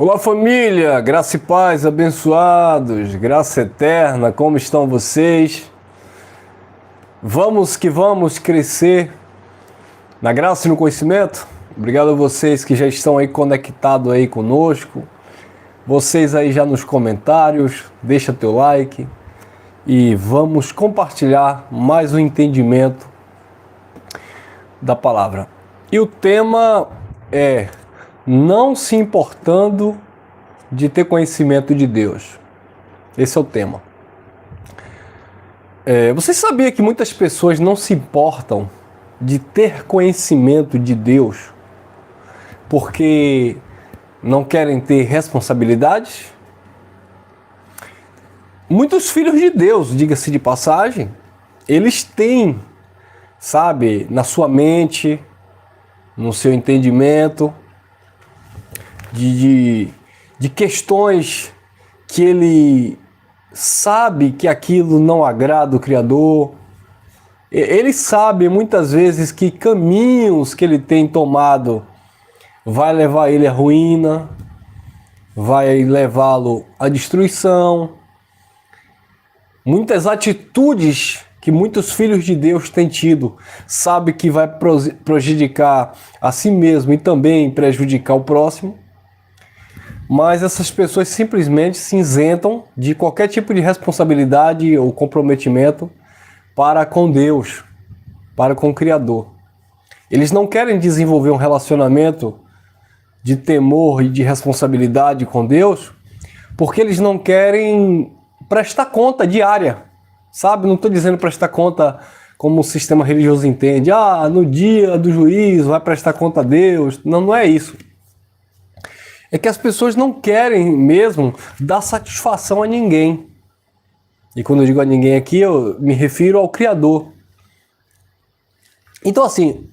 Olá família, graça e paz, abençoados, graça eterna, como estão vocês? Vamos que vamos crescer na graça e no conhecimento? Obrigado a vocês que já estão aí conectados aí conosco, vocês aí já nos comentários, deixa teu like e vamos compartilhar mais um entendimento da palavra. E o tema é não se importando de ter conhecimento de Deus. Esse é o tema. Você sabia que muitas pessoas não se importam de ter conhecimento de Deus porque não querem ter responsabilidades? Muitos filhos de Deus, diga-se de passagem, eles têm, sabe, na sua mente, no seu entendimento, de questões que ele sabe que aquilo não agrada o Criador. Ele sabe muitas vezes que caminhos que ele tem tomado vai levar ele à ruína, vai levá-lo à destruição. Muitas atitudes que muitos filhos de Deus têm tido, sabe que vai prejudicar a si mesmo e também prejudicar o próximo. Mas essas pessoas simplesmente se isentam de qualquer tipo de responsabilidade ou comprometimento para com Deus, para com o Criador. Eles não querem desenvolver um relacionamento de temor e de responsabilidade com Deus, porque eles não querem prestar conta diária, sabe? Não estou dizendo prestar conta como o sistema religioso entende. No dia do juízo vai prestar conta a Deus. Não, não é isso. É que as pessoas não querem mesmo dar satisfação a ninguém. E quando eu digo a ninguém aqui, eu me refiro ao Criador. Então assim,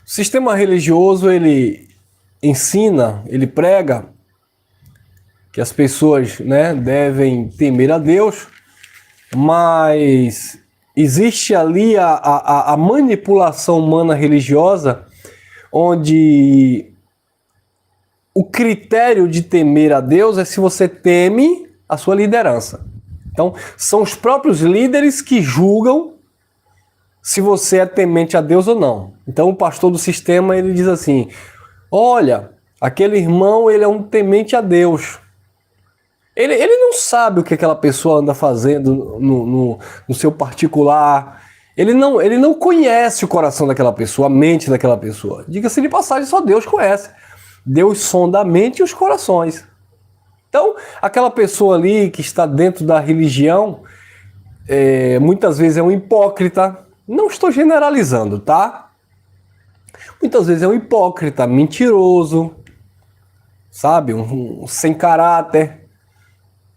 o sistema religioso, ele ensina, ele prega que as pessoas, devem temer a Deus, mas existe ali a manipulação humana religiosa, onde o critério de temer a Deus é se você teme a sua liderança. Então, são os próprios líderes que julgam se você é temente a Deus ou não. Então, o pastor do sistema, ele diz assim: olha, aquele irmão, ele é um temente a Deus. Ele não sabe o que aquela pessoa anda fazendo no seu particular. Ele não conhece o coração daquela pessoa, a mente daquela pessoa. Diga-se de passagem, só Deus conhece. Deus sonda a mente e os corações. Então, aquela pessoa ali que está dentro da religião, muitas vezes é um hipócrita. Não estou generalizando, tá? Muitas vezes é um hipócrita, mentiroso, sabe? Um sem caráter,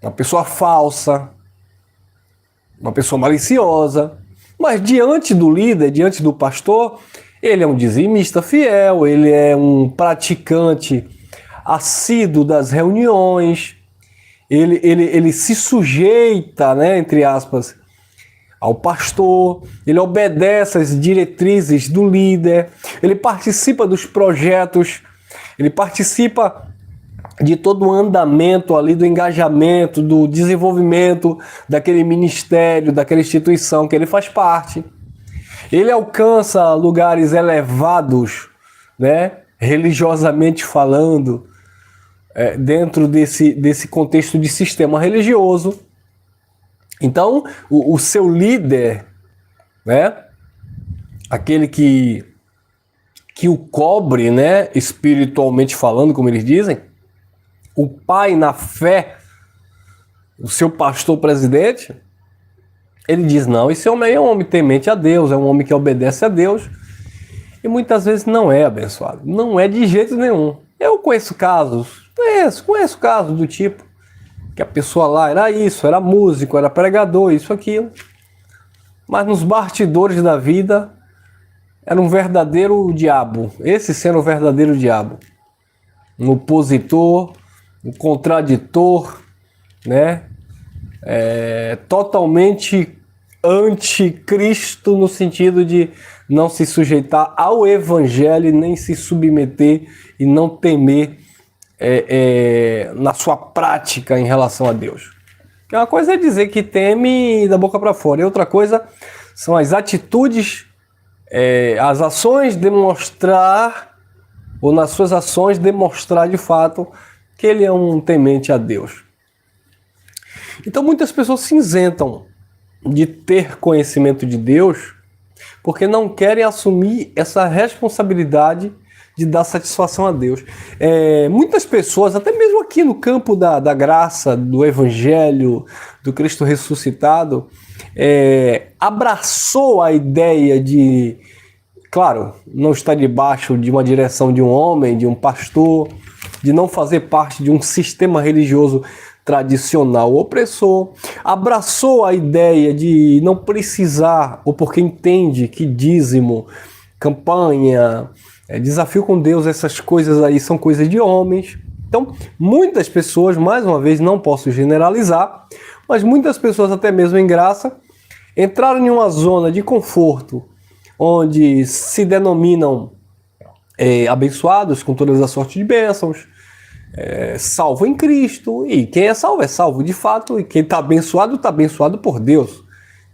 uma pessoa falsa, uma pessoa maliciosa. Mas diante do líder, diante do pastor, ele é um dizimista fiel, ele é um praticante assíduo das reuniões, ele se sujeita, entre aspas, ao pastor, ele obedece às diretrizes do líder, ele participa dos projetos, ele participa de todo o andamento ali, do engajamento, do desenvolvimento daquele ministério, daquela instituição que ele faz parte. Ele alcança lugares elevados, religiosamente falando, dentro desse contexto de sistema religioso. Então, o seu líder, aquele que o cobre, espiritualmente falando, como eles dizem, o pai na fé, o seu pastor presidente, ele diz: não, esse homem aí é um homem temente a Deus, é um homem que obedece a Deus, e muitas vezes não é abençoado, não é de jeito nenhum. Eu conheço casos do tipo, que a pessoa lá era isso, era músico, era pregador, isso, aquilo, mas nos bastidores da vida era um verdadeiro diabo, esse sendo o verdadeiro diabo, um opositor, um contraditor, totalmente anticristo, no sentido de não se sujeitar ao evangelho, nem se submeter e não temer na sua prática em relação a Deus. Porque uma coisa é dizer que teme da boca para fora, e outra coisa são as atitudes, as ações demonstrar, ou nas suas ações demonstrar de fato que ele é um temente a Deus. Então muitas pessoas se isentam de ter conhecimento de Deus porque não querem assumir essa responsabilidade de dar satisfação a Deus. Muitas pessoas, até mesmo aqui no campo da graça, do Evangelho, do Cristo ressuscitado, abraçou a ideia de, claro, não estar debaixo de uma direção de um homem, de um pastor, de não fazer parte de um sistema religioso tradicional opressor, abraçou a ideia de não precisar, ou porque entende que dízimo, campanha, desafio com Deus, essas coisas aí são coisas de homens. Então, muitas pessoas, mais uma vez, não posso generalizar, mas muitas pessoas, até mesmo em graça, entraram em uma zona de conforto, onde se denominam abençoados com todas as sortes de bênçãos, salvo em Cristo, e quem é salvo de fato, e quem está abençoado por Deus,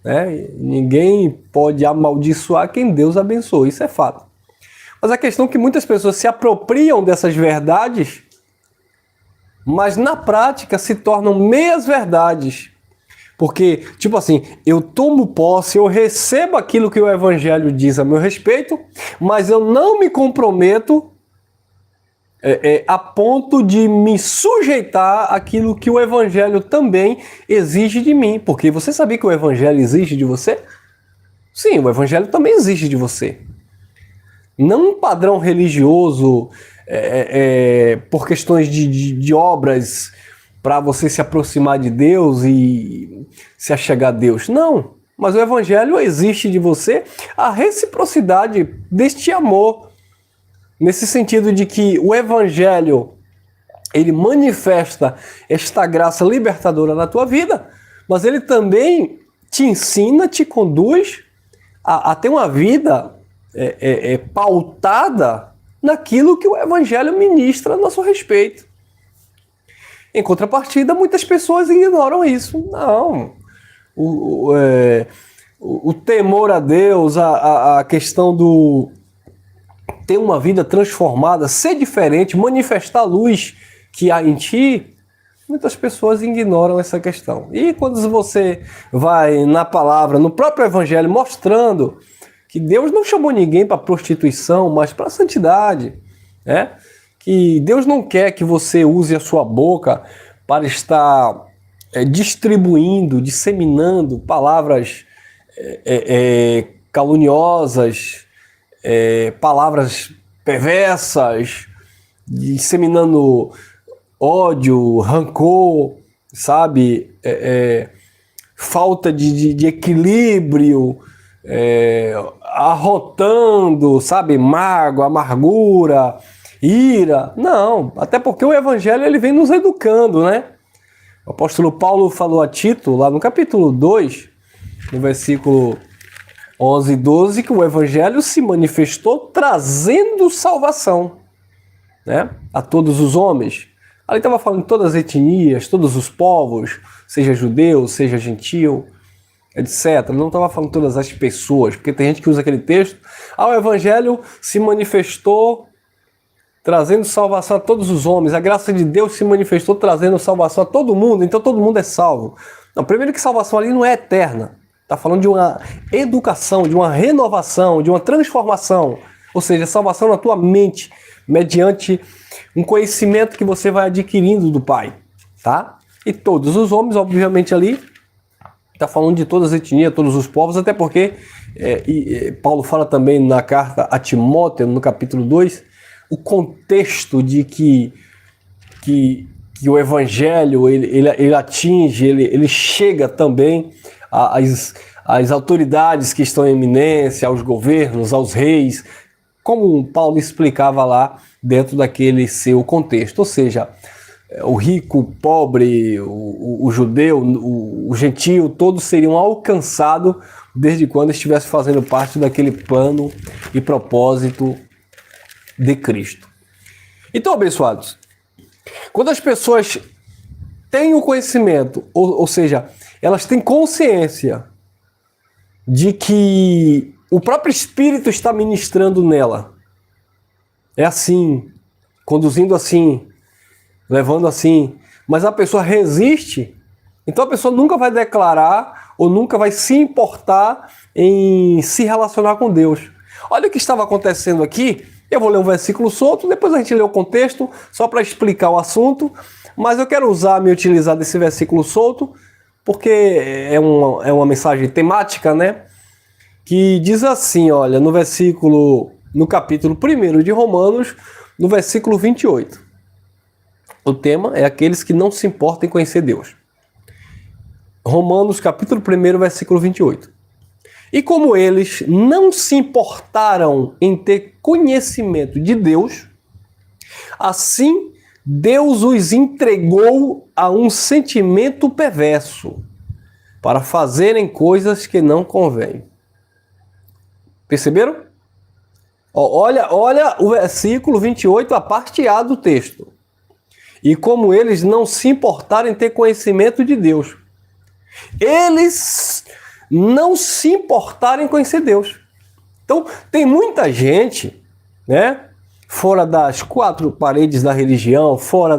né? Ninguém pode amaldiçoar quem Deus abençoa, isso é fato. Mas a questão é que muitas pessoas se apropriam dessas verdades, mas na prática se tornam meias verdades. Porque, tipo assim, eu tomo posse, eu recebo aquilo que o Evangelho diz a meu respeito, mas eu não me comprometo a ponto de me sujeitar àquilo que o Evangelho também exige de mim. Porque você sabia que o Evangelho exige de você? Sim, o Evangelho também exige de você. Não um padrão religioso por questões de obras para você se aproximar de Deus e se achegar a Deus. Não, mas o Evangelho exige de você a reciprocidade deste amor. Nesse sentido de que o Evangelho, ele manifesta esta graça libertadora na tua vida, mas ele também te ensina, te conduz a ter uma vida pautada naquilo que o Evangelho ministra a nosso respeito. Em contrapartida, muitas pessoas ignoram isso. Não. O temor a Deus, a questão do ter uma vida transformada, ser diferente, manifestar a luz que há em ti, muitas pessoas ignoram essa questão. E quando você vai na palavra, no próprio Evangelho, mostrando que Deus não chamou ninguém para prostituição, mas para santidade, né? Que Deus não quer que você use a sua boca para estar distribuindo, disseminando palavras caluniosas, palavras perversas, disseminando ódio, rancor, sabe? Falta de equilíbrio, arrotando, sabe? Mágoa, amargura, ira. Não, até porque o Evangelho ele vem nos educando, né? O apóstolo Paulo falou a Tito, lá no capítulo 2, no versículo 11 e 12, que o Evangelho se manifestou trazendo salvação, né, a todos os homens. Ali estava falando de todas as etnias, todos os povos, seja judeu, seja gentil, etc. Não estava falando de todas as pessoas, porque tem gente que usa aquele texto. O Evangelho se manifestou trazendo salvação a todos os homens. A graça de Deus se manifestou trazendo salvação a todo mundo, então todo mundo é salvo. Não, primeiro que salvação ali não é eterna. Está falando de uma educação, de uma renovação, de uma transformação. Ou seja, salvação na tua mente, mediante um conhecimento que você vai adquirindo do Pai. Tá? E todos os homens, obviamente, ali, está falando de todas as etnias, todos os povos, até porque Paulo fala também na carta a Timóteo, no capítulo 2, o contexto de que o Evangelho ele atinge, ele chega também às autoridades que estão em eminência, aos governos, aos reis, como Paulo explicava lá dentro daquele seu contexto. Ou seja, o rico, o pobre, o judeu, o gentio, todos seriam alcançados desde quando estivesse fazendo parte daquele plano e propósito de Cristo. Então, abençoados, Quando as pessoas têm o conhecimento, ou seja, elas têm consciência de que o próprio Espírito está ministrando nela, é assim, conduzindo assim, levando assim, mas a pessoa resiste, então a pessoa nunca vai declarar ou nunca vai se importar em se relacionar com Deus. Olha o que estava acontecendo aqui. Eu vou ler um versículo solto, depois a gente lê o contexto, só para explicar o assunto, mas eu quero me utilizar desse versículo solto, porque é uma mensagem temática, né? Que diz assim, olha, no capítulo 1 de Romanos, no versículo 28. O tema é aqueles que não se importam em conhecer Deus. Romanos, capítulo 1, versículo 28. E como eles não se importaram em ter conhecimento de Deus, assim Deus os entregou a um sentimento perverso para fazerem coisas que não convêm. Perceberam? Olha o versículo 28, a parte A do texto. E como eles não se importaram em ter conhecimento de Deus. Eles não se importaram em conhecer Deus. Então, tem muita gente, né, fora das quatro paredes da religião, fora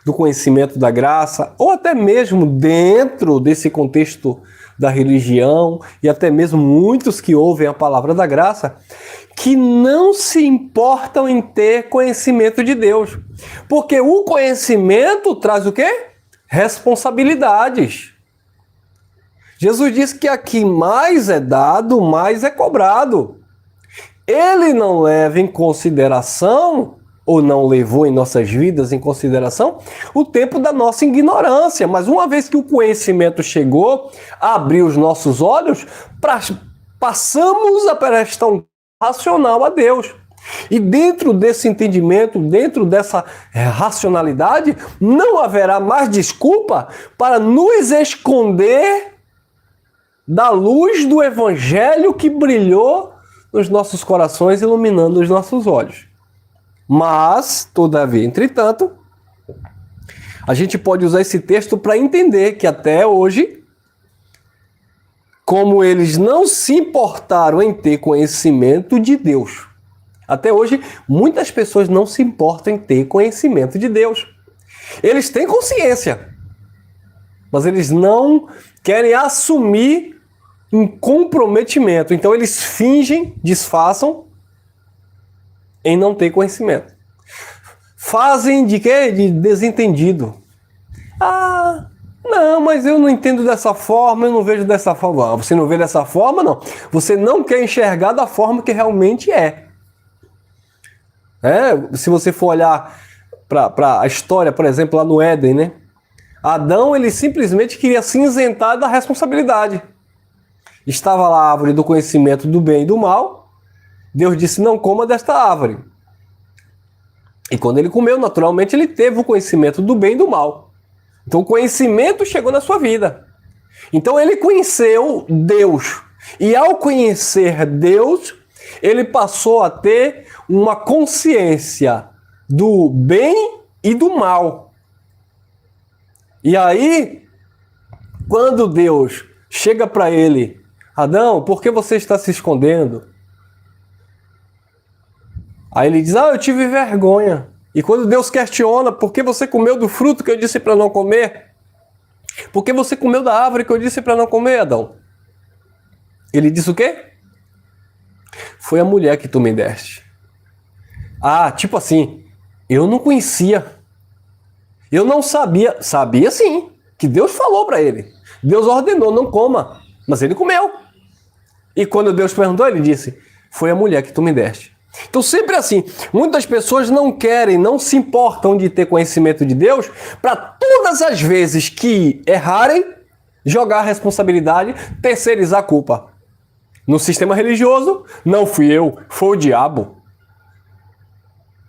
do conhecimento da graça, ou até mesmo dentro desse contexto da religião, e até mesmo muitos que ouvem a palavra da graça, que não se importam em ter conhecimento de Deus. Porque o conhecimento traz o quê? Responsabilidades. Jesus disse que aqui mais é dado, mais é cobrado. Ele não leva em consideração, ou não levou em nossas vidas em consideração, o tempo da nossa ignorância. Mas uma vez que o conhecimento chegou, abriu os nossos olhos, passamos a prestar um racional a Deus. E dentro desse entendimento, dentro dessa racionalidade, não haverá mais desculpa para nos esconder da luz do Evangelho que brilhou nos nossos corações, iluminando os nossos olhos. Mas, todavia, entretanto, a gente pode usar esse texto para entender que até hoje, como eles não se importaram em ter conhecimento de Deus, até hoje, muitas pessoas não se importam em ter conhecimento de Deus. Eles têm consciência, mas eles não querem assumir um comprometimento. Então eles fingem, disfarçam em não ter conhecimento. Fazem de quê? De desentendido. Ah, não, mas eu não entendo dessa forma, eu não vejo dessa forma. Você não vê dessa forma, não. Você não quer enxergar da forma que realmente é. Se você for olhar para a história, por exemplo, lá no Éden, né? Adão, ele simplesmente queria se isentar da responsabilidade. Estava lá a árvore do conhecimento do bem e do mal. Deus disse, não coma desta árvore. E quando ele comeu, naturalmente, ele teve o conhecimento do bem e do mal. Então o conhecimento chegou na sua vida. Então ele conheceu Deus. E ao conhecer Deus, ele passou a ter uma consciência do bem e do mal. E aí, quando Deus chega para ele, Adão, por que você está se escondendo? Aí ele diz, eu tive vergonha. E quando Deus questiona, por que você comeu do fruto que eu disse para não comer? Por que você comeu da árvore que eu disse para não comer, Adão? Ele disse o quê? Foi a mulher que tu me deste. Tipo assim, eu não conhecia. Eu não sabia. Sabia sim, que Deus falou para ele. Deus ordenou, não coma. Mas ele comeu. E quando Deus perguntou, ele disse, foi a mulher que tu me deste. Então sempre assim, muitas pessoas não querem, não se importam de ter conhecimento de Deus, para todas as vezes que errarem, jogar a responsabilidade, terceirizar a culpa. No sistema religioso, não fui eu, foi o diabo.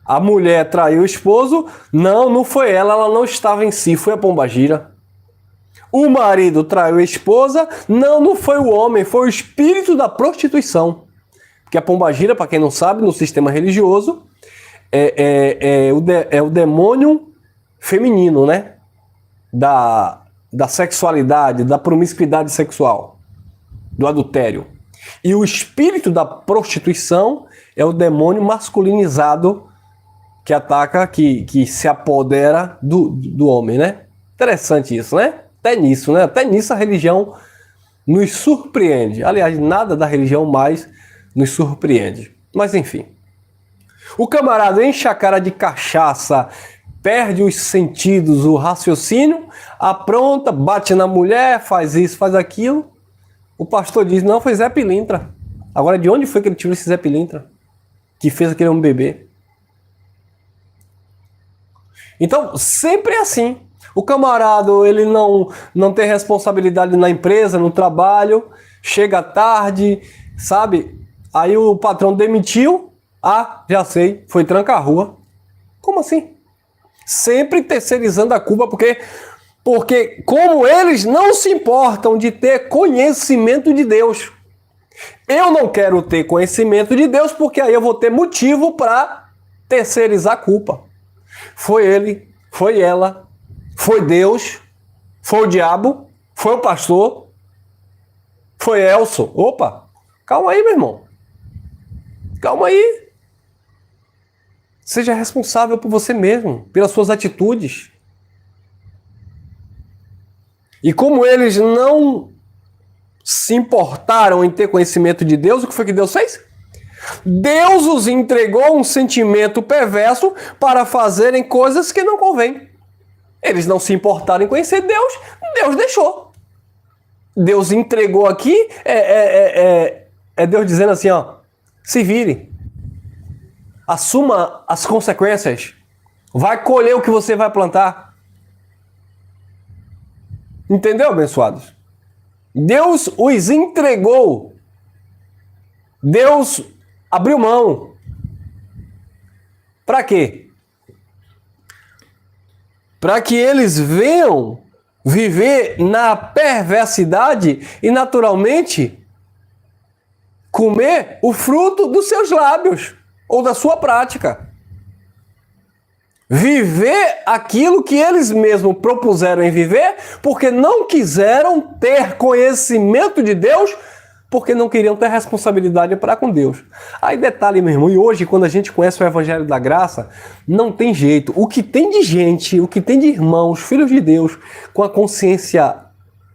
A mulher traiu o esposo, não foi ela não estava em si, foi a pombagira. O marido traiu a esposa, não foi o homem, foi o espírito da prostituição. Porque a pombagira, para quem não sabe, no sistema religioso, é o demônio feminino, né? Da sexualidade, da promiscuidade sexual, do adultério. E o espírito da prostituição é o demônio masculinizado que ataca, que se apodera do homem, né? Interessante isso, né? Até nisso a religião nos surpreende. Aliás, nada da religião mais nos surpreende. Mas enfim. O camarada enche a cara de cachaça, perde os sentidos, o raciocínio, apronta, bate na mulher, faz isso, faz aquilo. O pastor diz, não, foi Zé Pilintra. Agora, de onde foi que ele tirou esse Zé Pilintra? Que fez aquele homem beber? Então, sempre é assim. O camarada, ele não tem responsabilidade na empresa, no trabalho, chega tarde, sabe? Aí o patrão demitiu. Ah, já sei, foi trancar a rua. Como assim? Sempre terceirizando a culpa, porque como eles não se importam de ter conhecimento de Deus. Eu não quero ter conhecimento de Deus, porque aí eu vou ter motivo para terceirizar a culpa. Foi ele, foi ela, foi Deus, foi o diabo, foi o pastor, foi Elson. Opa, calma aí, meu irmão. Calma aí. Seja responsável por você mesmo, pelas suas atitudes. E como eles não se importaram em ter conhecimento de Deus, o que foi que Deus fez? Deus os entregou um sentimento perverso para fazerem coisas que não convêm. Eles não se importaram em conhecer Deus, Deus deixou. Deus entregou aqui, é Deus dizendo assim, ó, se vire. Assuma as consequências. Vai colher o que você vai plantar. Entendeu, abençoados? Deus os entregou. Deus abriu mão. Para quê? Para que eles venham viver na perversidade e, naturalmente, comer o fruto dos seus lábios ou da sua prática. Viver aquilo que eles mesmos propuseram em viver, porque não quiseram ter conhecimento de Deus, porque não queriam ter responsabilidade para com Deus. Aí detalhe, meu irmão, e hoje quando a gente conhece o Evangelho da Graça, não tem jeito. O que tem de gente, o que tem de irmãos, filhos de Deus, com a consciência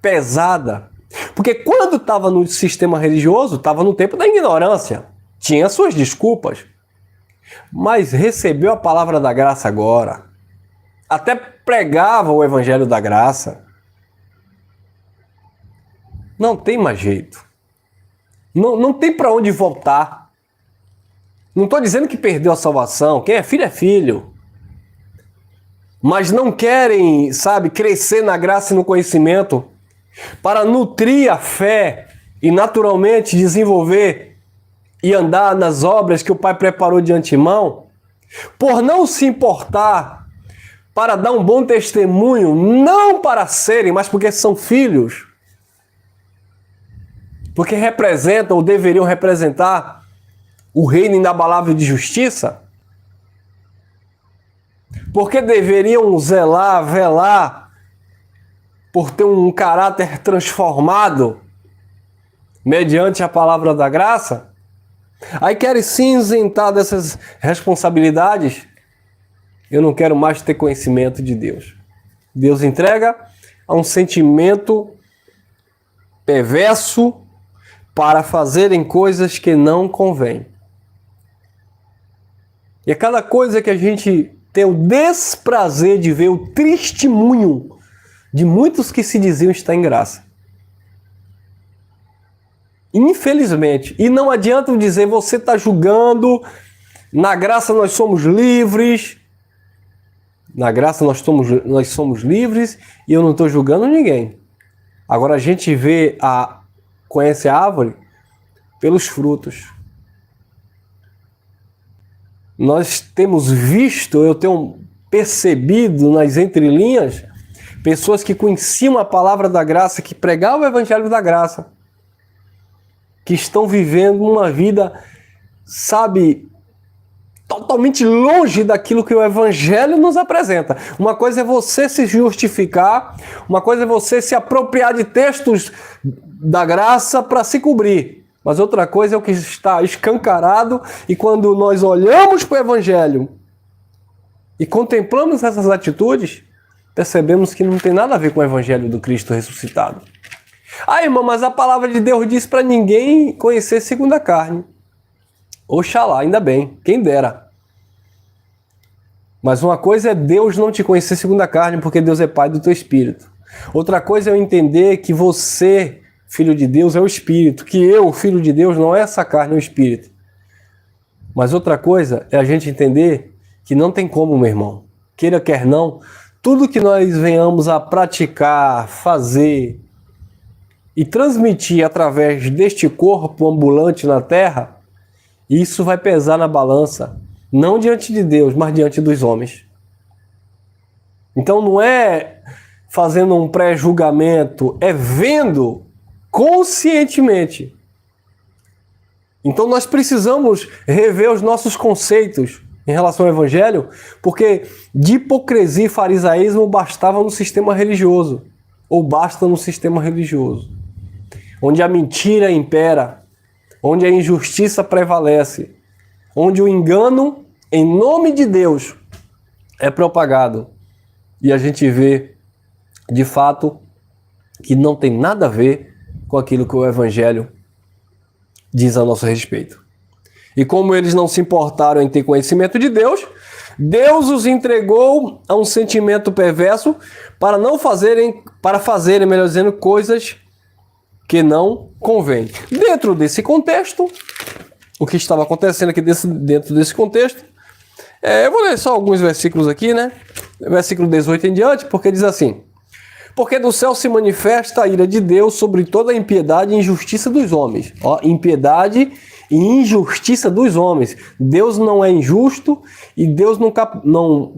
pesada, porque quando estava no sistema religioso, estava no tempo da ignorância, tinha suas desculpas, mas recebeu a palavra da graça agora, até pregava o Evangelho da Graça, não tem mais jeito. Não tem para onde voltar. Não estou dizendo que perdeu a salvação. Quem é filho é filho. Mas não querem, sabe, crescer na graça e no conhecimento para nutrir a fé e naturalmente desenvolver e andar nas obras que o Pai preparou de antemão, por não se importar para dar um bom testemunho, não para serem, mas porque são filhos, porque representam ou deveriam representar o reino inabalável de justiça, porque deveriam velar por ter um caráter transformado mediante a palavra da graça, aí querem se isentar dessas responsabilidades. Eu não quero mais ter conhecimento de Deus. Deus entrega a um sentimento perverso para fazerem coisas que não convêm. E a cada coisa que a gente tem o desprazer de ver o testemunho de muitos que se diziam estar em graça. Infelizmente. E não adianta dizer, você está julgando, na graça nós somos livres. Na graça nós somos livres e eu não estou julgando ninguém. Agora a gente conhece a árvore pelos frutos. Nós temos visto, eu tenho percebido nas entrelinhas, pessoas que conheciam a palavra da graça, que pregavam o Evangelho da Graça, que estão vivendo uma vida, sabe, totalmente longe daquilo que o Evangelho nos apresenta. Uma coisa é você se justificar, uma coisa é você se apropriar de textos da graça para se cobrir. Mas outra coisa é o que está escancarado, e quando nós olhamos para o Evangelho e contemplamos essas atitudes, percebemos que não tem nada a ver com o Evangelho do Cristo ressuscitado. Ah, irmão, mas a palavra de Deus diz para ninguém conhecer segundo a carne. Oxalá, ainda bem, quem dera. Mas uma coisa é Deus não te conhecer segundo a carne, porque Deus é Pai do teu espírito. Outra coisa é eu entender que você, filho de Deus, é o espírito, que eu, filho de Deus, não é essa carne, é o espírito. Mas outra coisa é a gente entender que não tem como, meu irmão, queira quer não, tudo que nós venhamos a praticar, fazer e transmitir através deste corpo ambulante na terra, isso vai pesar na balança, não diante de Deus, mas diante dos homens. Então não é fazendo um pré-julgamento, é vendo conscientemente. Então nós precisamos rever os nossos conceitos em relação ao Evangelho, porque de hipocrisia e farisaísmo bastava no sistema religioso, ou basta no sistema religioso, onde a mentira impera, onde a injustiça prevalece, onde o engano em nome de Deus é propagado. E a gente vê, de fato, que não tem nada a ver com aquilo que o Evangelho diz a nosso respeito. E como eles não se importaram em ter conhecimento de Deus, Deus os entregou a um sentimento perverso para fazerem, melhor dizendo, coisas que não convém. Dentro desse contexto, o que estava acontecendo aqui dentro desse contexto, eu vou ler só alguns versículos aqui, né? Versículo 18 em diante, porque diz assim: porque do céu se manifesta a ira de Deus sobre toda a impiedade e injustiça dos homens. Ó, impiedade e injustiça dos homens. Deus não é injusto e Deus não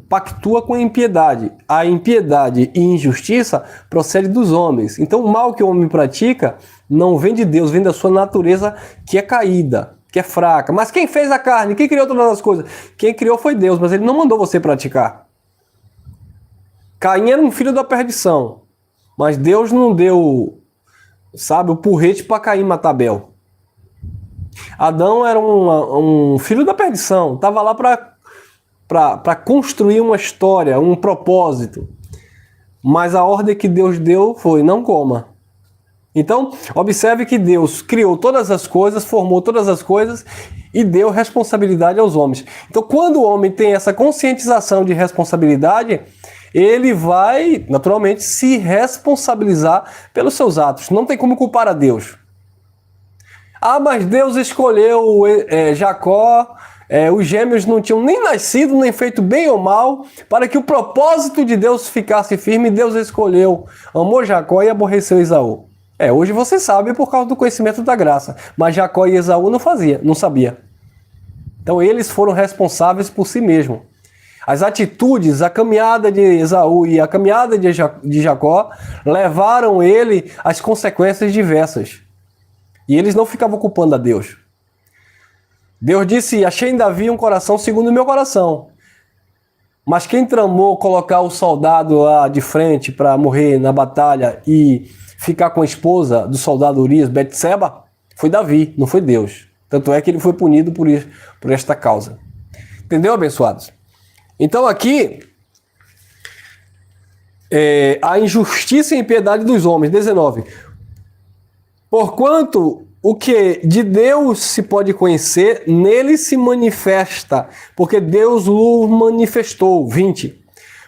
pactua com a impiedade. A impiedade e injustiça procede dos homens. Então o mal que o homem pratica não vem de Deus, vem da sua natureza, que é caída, que é fraca. Mas quem fez a carne? Quem criou todas as coisas? Quem criou foi Deus, mas ele não mandou você praticar. Caim era um filho da perdição, mas Deus não deu, o porrete para Caim matar Abel. Adão era um filho da perdição, estava lá para construir uma história, um propósito. Mas a ordem que Deus deu foi: não coma. Então, observe que Deus criou todas as coisas, formou todas as coisas e deu responsabilidade aos homens. Então, quando o homem tem essa conscientização de responsabilidade, ele vai, naturalmente, se responsabilizar pelos seus atos. Não tem como culpar a Deus. Ah, mas Deus escolheu Jacó, os gêmeos não tinham nem nascido, nem feito bem ou mal, para que o propósito de Deus ficasse firme. Deus escolheu, amou Jacó e aborreceu Esaú. Hoje você sabe por causa do conhecimento da graça, mas Jacó e Esaú não sabia. Então eles foram responsáveis por si mesmos. As atitudes, a caminhada de Esaú e a caminhada de Jacó levaram ele às consequências diversas. E eles não ficavam culpando a Deus. Deus disse: achei em Davi um coração segundo o meu coração. Mas quem tramou colocar o soldado lá de frente para morrer na batalha e ficar com a esposa do soldado Urias, Betseba, foi Davi, não foi Deus. Tanto é que ele foi punido por esta causa. Entendeu, abençoados? Então aqui, a injustiça e impiedade dos homens. 19. Porquanto o que de Deus se pode conhecer, nele se manifesta, porque Deus o manifestou. 20.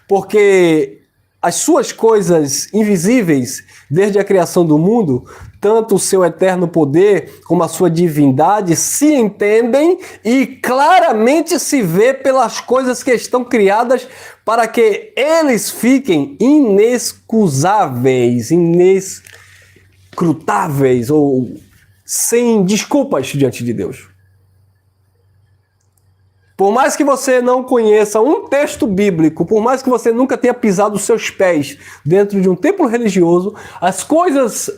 Porque as suas coisas invisíveis, desde a criação do mundo, tanto o seu eterno poder como a sua divindade, se entendem e claramente se vê pelas coisas que estão criadas, para que eles fiquem inexcusáveis, inescrutáveis ou sem desculpas diante de Deus. Por mais que você não conheça um texto bíblico, por mais que você nunca tenha pisado os seus pés dentro de um templo religioso, as coisas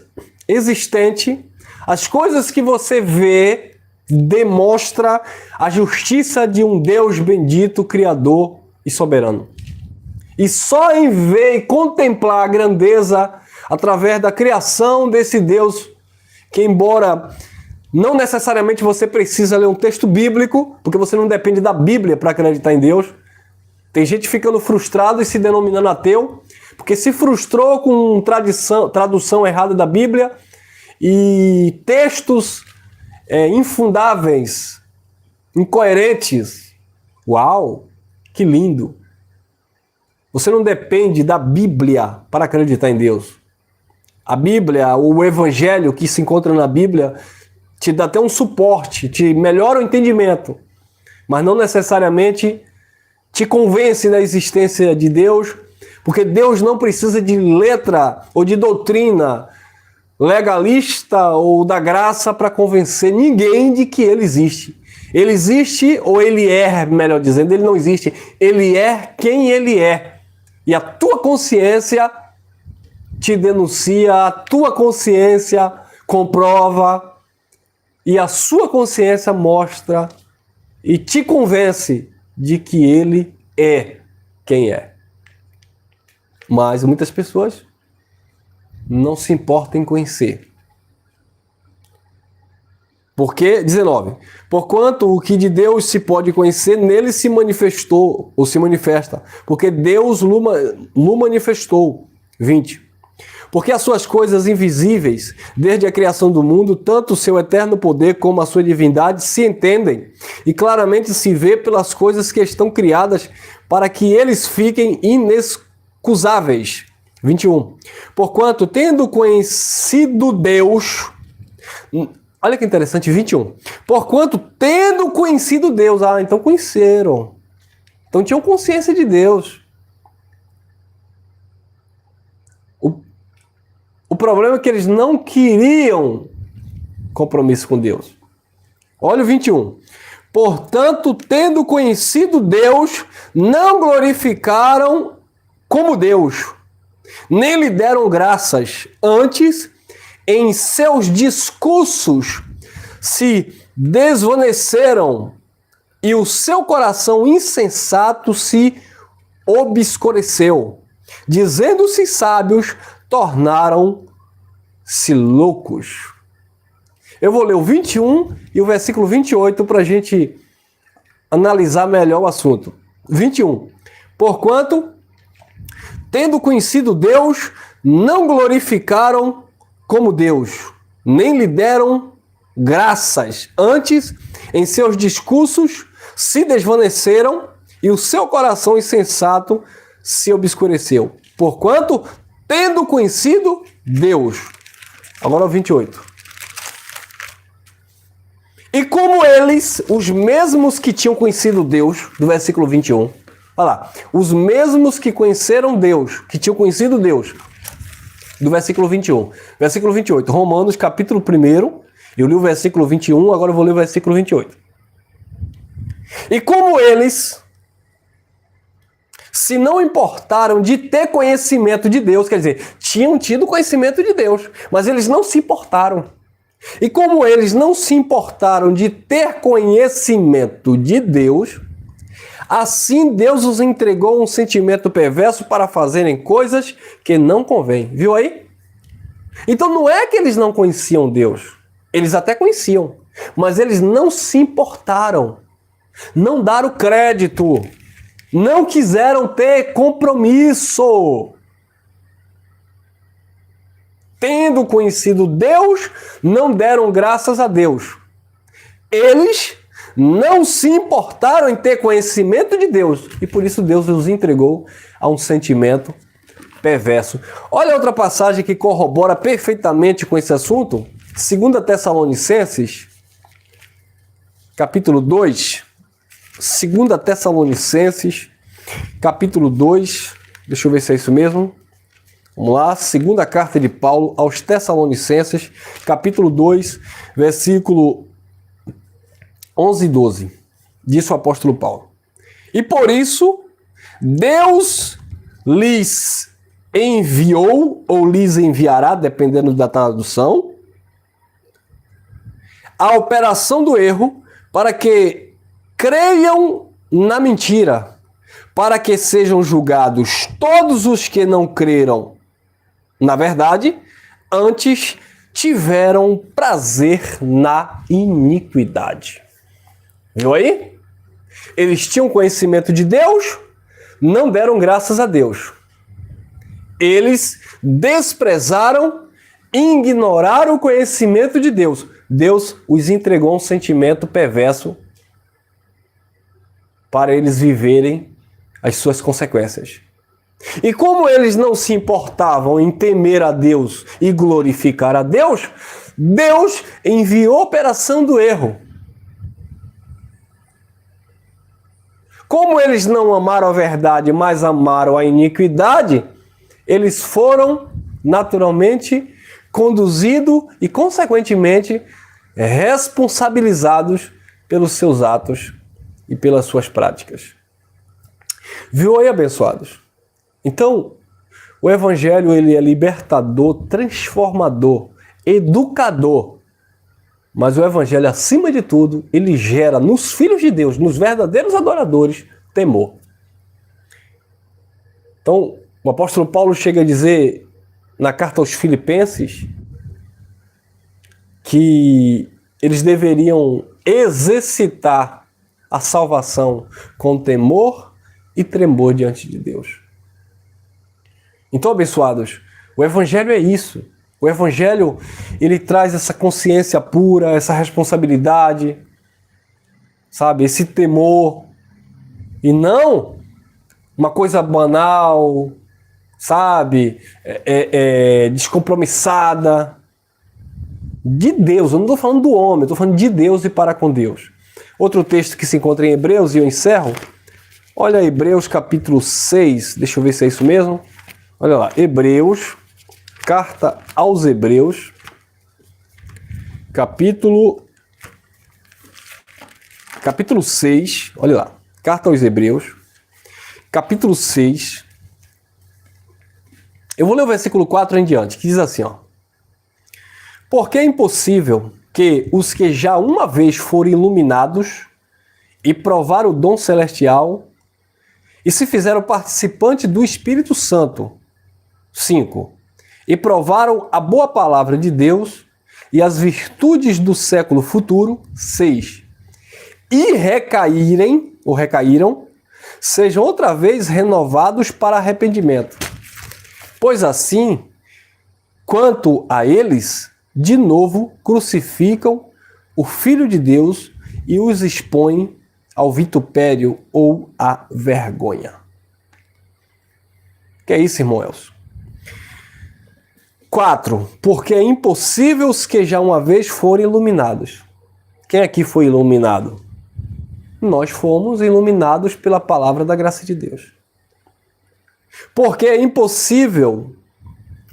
existentes, as coisas que você vê demonstra a justiça de um Deus bendito, criador e soberano. E só em ver e contemplar a grandeza através da criação desse Deus, que embora não necessariamente você precisa ler um texto bíblico, porque você não depende da Bíblia para acreditar em Deus. Tem gente ficando frustrado e se denominando ateu, porque se frustrou com tradução errada da Bíblia e textos infundáveis, incoerentes. Uau, que lindo! Você não depende da Bíblia para acreditar em Deus. A Bíblia, o Evangelho que se encontra na Bíblia, te dá até um suporte, te melhora o entendimento, mas não necessariamente te convence da existência de Deus, porque Deus não precisa de letra ou de doutrina legalista ou da graça para convencer ninguém de que ele existe. Ele existe, ou ele é, melhor dizendo, ele não existe. Ele é quem ele é. E a tua consciência te denuncia, a tua consciência comprova, e a sua consciência mostra e te convence de que ele é quem é. Mas muitas pessoas não se importam em conhecer. Porque, 19, porquanto o que de Deus se pode conhecer, nele se manifestou, ou se manifesta, porque Deus lo manifestou. 20, porque as suas coisas invisíveis, desde a criação do mundo, tanto o seu eterno poder como a sua divindade, se entendem e claramente se vê pelas coisas que estão criadas, para que eles fiquem inexcusáveis. 21, porquanto, tendo conhecido Deus... Olha que interessante, 21. Porquanto, tendo conhecido Deus... então conheceram. Então tinham consciência de Deus. O problema é que eles não queriam compromisso com Deus. Olha o 21. Portanto, tendo conhecido Deus, não glorificaram como Deus, nem lhe deram graças. Antes, em seus discursos se desvaneceram e o seu coração insensato se obscureceu. Dizendo-se sábios, tornaram-se loucos. Eu vou ler o 21 e o versículo 28 para a gente analisar melhor o assunto. 21. Porquanto, tendo conhecido Deus, não glorificaram como Deus, nem lhe deram graças. Antes, em seus discursos, se desvaneceram e o seu coração insensato se obscureceu. Porquanto, tendo conhecido Deus. Agora o 28. E como eles, os mesmos que tinham conhecido Deus, do versículo 21. Olha lá. Os mesmos que conheceram Deus, que tinham conhecido Deus. Do versículo 21. Versículo 28. Romanos, capítulo 1. Eu li o versículo 21, agora eu vou ler o versículo 28. E como eles se não importaram de ter conhecimento de Deus, quer dizer, tinham tido conhecimento de Deus, mas eles não se importaram. E como eles não se importaram de ter conhecimento de Deus, assim Deus os entregou um sentimento perverso para fazerem coisas que não convêm. Viu aí? Então não é que eles não conheciam Deus. Eles até conheciam, mas eles não se importaram. Não deram crédito. Não quiseram ter compromisso. Tendo conhecido Deus, não deram graças a Deus. Eles não se importaram em ter conhecimento de Deus. E por isso Deus os entregou a um sentimento perverso. Olha outra passagem que corrobora perfeitamente com esse assunto. 2 Tessalonicenses, capítulo 2. 2 Tessalonicenses, capítulo 2. Deixa eu ver se é isso mesmo. Vamos lá. Segunda carta de Paulo aos Tessalonicenses, capítulo 2, versículo 11 e 12. Diz o apóstolo Paulo. E por isso, Deus lhes enviou, ou lhes enviará, dependendo da tradução, a operação do erro para que creiam na mentira, para que sejam julgados todos os que não creram na verdade, antes tiveram prazer na iniquidade. Viu aí? Eles tinham conhecimento de Deus, não deram graças a Deus. Eles desprezaram, ignoraram o conhecimento de Deus. Deus os entregou um sentimento perverso para eles viverem as suas consequências. E como eles não se importavam em temer a Deus e glorificar a Deus, Deus enviou a operação do erro. Como eles não amaram a verdade, mas amaram a iniquidade, eles foram naturalmente conduzidos e, consequentemente, responsabilizados pelos seus atos e pelas suas práticas. Viu aí, abençoados? Então, o Evangelho ele é libertador, transformador, educador. Mas o Evangelho, acima de tudo, ele gera nos filhos de Deus, nos verdadeiros adoradores, temor. Então, o apóstolo Paulo chega a dizer na carta aos Filipenses que eles deveriam exercitar a salvação com temor e tremor diante de Deus. Então, abençoados, o Evangelho é isso. O Evangelho, ele traz essa consciência pura, essa responsabilidade, sabe? Esse temor. E não uma coisa banal, sabe? Descompromissada. De Deus, eu não estou falando do homem, eu estou falando de Deus e para com Deus. Outro texto que se encontra em Hebreus, e eu encerro. Olha Hebreus capítulo 6, deixa eu ver se é isso mesmo. Olha lá, Hebreus, carta aos Hebreus, capítulo 6, olha lá, carta aos Hebreus, capítulo 6, eu vou ler o versículo 4 em diante, que diz assim, ó: porque é impossível que os que já uma vez foram iluminados e provaram o dom celestial e se fizeram participantes do Espírito Santo, 5. E provaram a boa palavra de Deus e as virtudes do século futuro, 6. E recaíram, sejam outra vez renovados para arrependimento. Pois assim, quanto a eles, de novo crucificam o Filho de Deus e os expõem ao vitupério ou à vergonha. Que é isso, irmão Elcio? 4. Porque é impossível os que já uma vez foram iluminados. Quem aqui foi iluminado? Nós fomos iluminados pela palavra da graça de Deus. Porque é impossível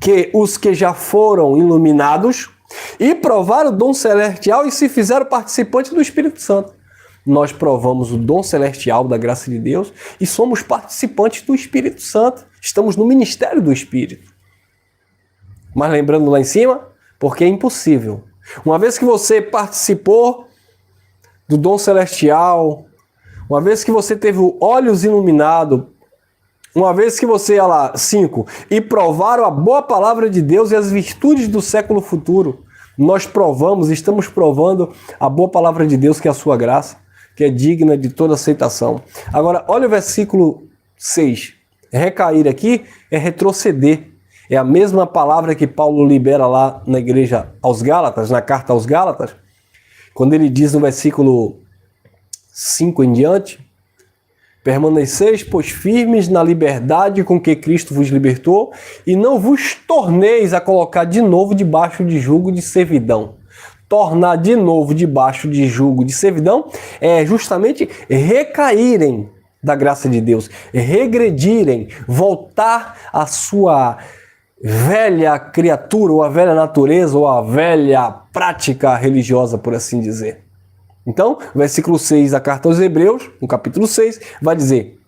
que os que já foram iluminados e provaram o dom celestial e se fizeram participantes do Espírito Santo. Nós provamos o dom celestial da graça de Deus e somos participantes do Espírito Santo. Estamos no ministério do Espírito. Mas lembrando lá em cima, porque é impossível. Uma vez que você participou do dom celestial, uma vez que você teve olhos iluminados, uma vez que você, olha lá, 5, e provaram a boa palavra de Deus e as virtudes do século futuro, nós provamos, estamos provando a boa palavra de Deus, que é a sua graça, que é digna de toda aceitação. Agora, olha o versículo 6. Recair aqui é retroceder. É a mesma palavra que Paulo libera lá na igreja aos Gálatas, na carta aos Gálatas, quando ele diz no versículo 5 em diante: permaneceis, pois, firmes na liberdade com que Cristo vos libertou, e não vos torneis a colocar de novo debaixo de jugo de servidão. Tornar de novo debaixo de jugo de servidão é justamente recaírem da graça de Deus, regredirem, voltar à sua velha criatura, ou a velha natureza, ou a velha prática religiosa, por assim dizer. Então, versículo 6 da carta aos Hebreus, no capítulo 6, vai dizer: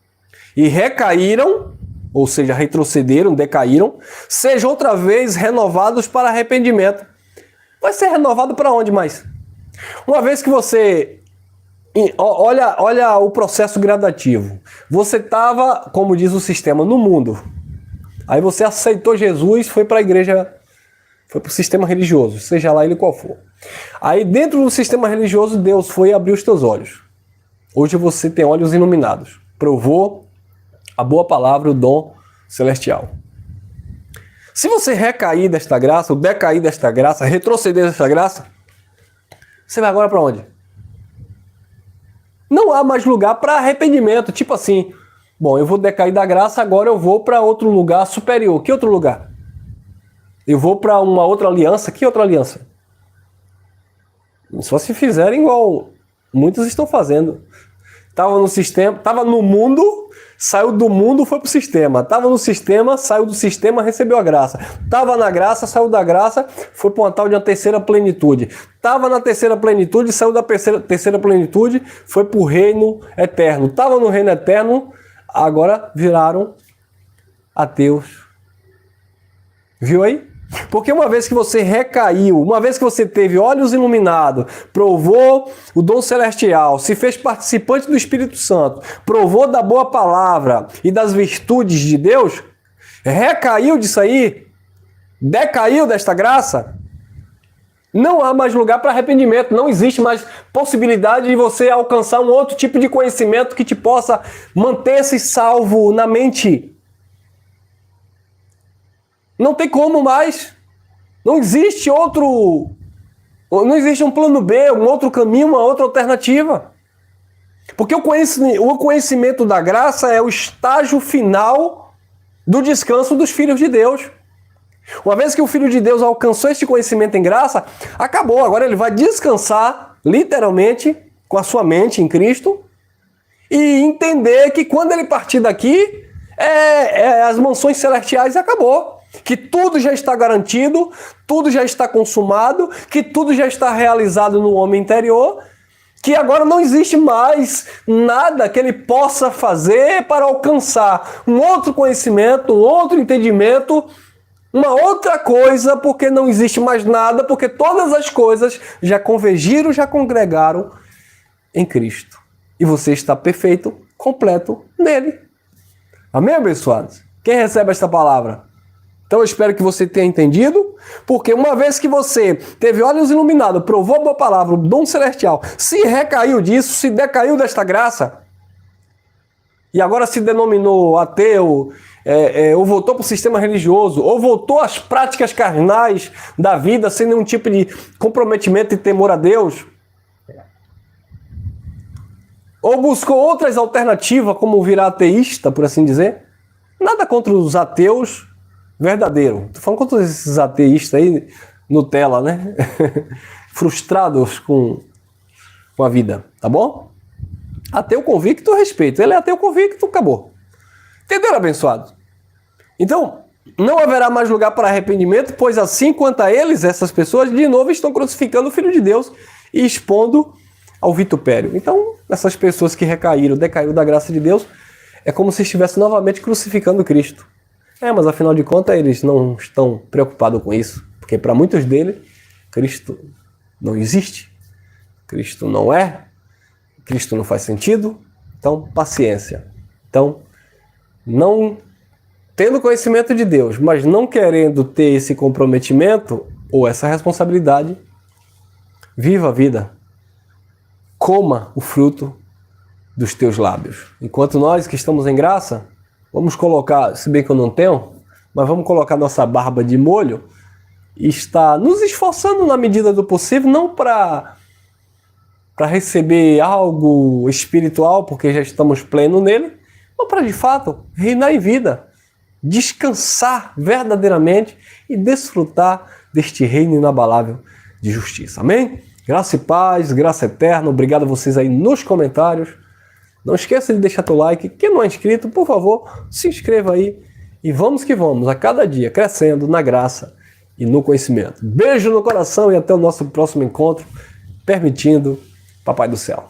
e recaíram, ou seja, retrocederam, decaíram, sejam outra vez renovados para arrependimento. Vai ser renovado para onde mais? Uma vez que você... Olha o processo gradativo. Você estava, como diz o sistema, no mundo. Aí você aceitou Jesus, foi para a igreja, foi para o sistema religioso, seja lá ele qual for. Aí dentro do sistema religioso, Deus foi abrir os teus olhos. Hoje você tem olhos iluminados. Provou a boa palavra, o dom celestial. Se você recair desta graça, ou decair desta graça, retroceder desta graça, você vai agora para onde? Não há mais lugar para arrependimento. Tipo assim, bom, eu vou decair da graça, agora eu vou para outro lugar superior. Que outro lugar? Eu vou para uma outra aliança. Que outra aliança? Só se fizerem igual muitos estão fazendo. Estava no sistema, estava no mundo, saiu do mundo, foi para o sistema. Estava no sistema, saiu do sistema, recebeu a graça. Estava na graça, saiu da graça, foi para uma tal de uma terceira plenitude. Estava na terceira plenitude, saiu da terceira plenitude, foi para o reino eterno. Estava no reino eterno, agora viraram ateus. Viu aí? Porque uma vez que você recaiu, uma vez que você teve olhos iluminados, provou o dom celestial, se fez participante do Espírito Santo, provou da boa palavra e das virtudes de Deus, recaiu disso aí, decaiu desta graça, não há mais lugar para arrependimento, não existe mais possibilidade de você alcançar um outro tipo de conhecimento que te possa manter-se salvo na mente. Não tem como mais. Não existe não existe um plano B, um outro caminho, uma outra alternativa. Porque o conhecimento da graça é o estágio final do descanso dos filhos de Deus. Uma vez que o Filho de Deus alcançou este conhecimento em graça, acabou. Agora ele vai descansar, literalmente, com a sua mente em Cristo e entender que quando ele partir daqui, as mansões celestiais acabou. Que tudo já está garantido, tudo já está consumado, que tudo já está realizado no homem interior, que agora não existe mais nada que ele possa fazer para alcançar um outro conhecimento, um outro entendimento, uma outra coisa, porque não existe mais nada, porque todas as coisas já convergiram, já congregaram em Cristo. E você está perfeito, completo nele. Amém, abençoados? Quem recebe esta palavra? Então eu espero que você tenha entendido, porque uma vez que você teve olhos iluminados, provou a boa palavra, o dom celestial, se recaiu disso, se decaiu desta graça, e agora se denominou ateu, ou voltou para o sistema religioso, ou voltou às práticas carnais da vida, sem nenhum tipo de comprometimento e temor a Deus, ou buscou outras alternativas, como virar ateísta, por assim dizer, nada contra os ateus verdadeiro. Tô falando contra esses ateístas aí, Nutella, né? Frustrados com a vida, tá bom? Ateu convicto, eu respeito. Ele é ateu convicto, acabou. Entenderam, abençoado? Então, não haverá mais lugar para arrependimento, pois assim quanto a eles, essas pessoas, de novo estão crucificando o Filho de Deus e expondo ao vitupério. Então, essas pessoas que decaíram da graça de Deus, é como se estivessem novamente crucificando Cristo. Mas afinal de contas eles não estão preocupados com isso, porque para muitos deles Cristo não existe, Cristo não é, Cristo não faz sentido, então paciência. Então, não tendo conhecimento de Deus, mas não querendo ter esse comprometimento ou essa responsabilidade, viva a vida, coma o fruto dos teus lábios. Enquanto nós que estamos em graça, vamos colocar, se bem que eu não tenho, mas vamos colocar nossa barba de molho e estar nos esforçando na medida do possível, não para receber algo espiritual, porque já estamos plenos nele, mas para de fato reinar em vida, descansar verdadeiramente e desfrutar deste reino inabalável de justiça. Amém? Graça e paz, graça eterna. Obrigado a vocês aí nos comentários. Não esqueça de deixar teu like. Quem não é inscrito, por favor, se inscreva aí. E vamos que vamos, a cada dia, crescendo na graça e no conhecimento. Beijo no coração e até o nosso próximo encontro, permitindo Papai do Céu.